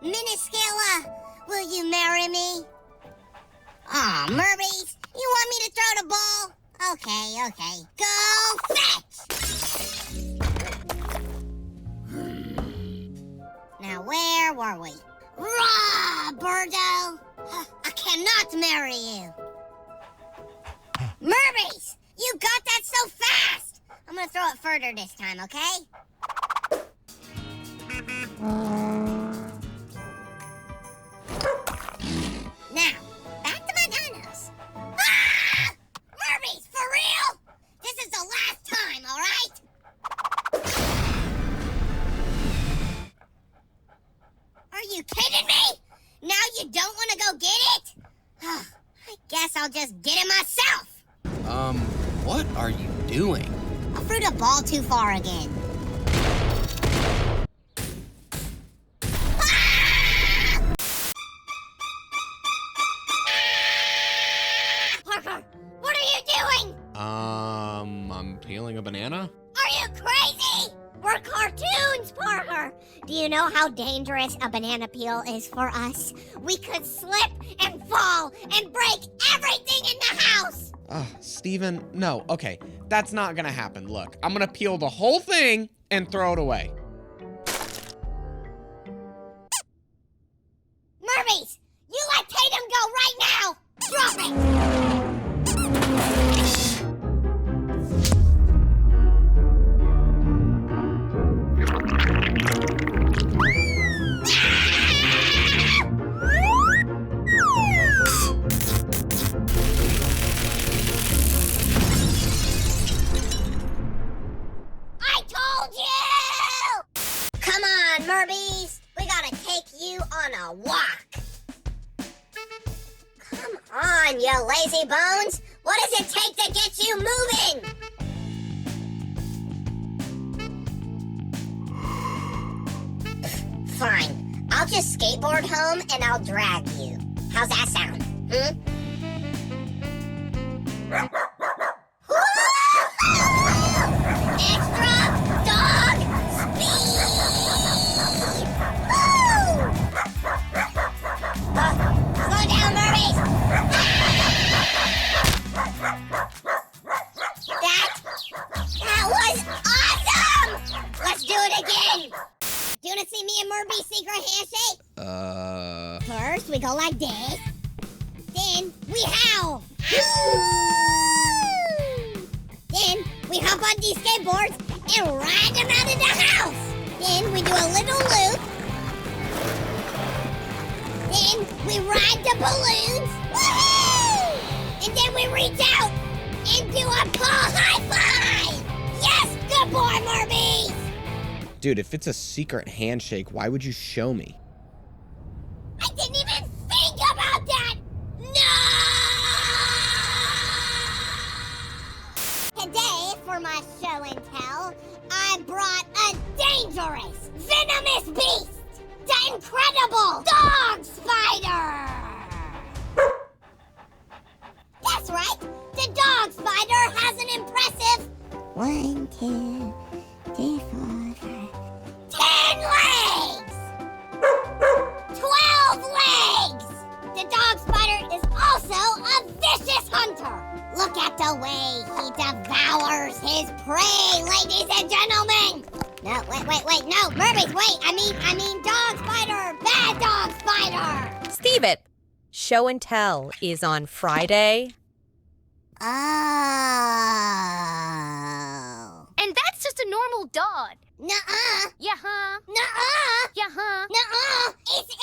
Minuscula, will you marry me? Aw, Merbies, you want me to throw the ball? Okay. Go fetch! Now, where were we? Rah, Birdo! I cannot marry you. Merbies, you got that so fast! I'm gonna throw it further this time, okay? Now, back to bananas. Ah! Merbies, for real? This is the last time, all right? Are you kidding me? Now you don't want to go get it? I guess I'll just get it myself. What are you doing? I threw the ball too far again. Parker, what are you doing? I'm peeling a banana? Are you crazy? We're cartoons, Parker. Do you know how dangerous a banana peel is for us? We could slip and fall and break everything in the house. Steven, no, okay. That's not gonna happen. Look, I'm gonna peel the whole thing and throw it away. Merbies, you let Tatum go right now. Drop it. Merbies, we gotta take you on a walk. Come on, you lazy bones. What does it take to get you moving? Fine, I'll just skateboard home and I'll drag you. How's that sound? Extra dog speed! Slow down, Merbies! That was awesome! Let's do it again! Do you want to see me and Merbies' secret handshake? First, we go like this. Then, we howl. Then, we hop on these skateboards and ride them out of the house. Then, we do a little loop. Then we ride the balloons, woohoo! And then we reach out and do a paw high five! Yes, good boy, Merbies! Dude, if it's a secret handshake, why would you show me? I didn't even think about that! No! Today, for my show and tell, I brought a dangerous, venomous beast! The incredible dog spider! That's right! The dog spider has an impressive 1, 2, 3, 4, 5, 10 legs! 12 legs! The dog spider is also a vicious hunter! Look at the way he devours his prey, ladies and gentlemen! No, wait, no, Merbies, wait, I mean dog spider, bad dog spider! Steve, show and tell is on Friday. Oh. And that's just a normal dog. Nuh-uh. Yeah-huh. Nuh-uh. Yeah-huh. Nuh-uh. It's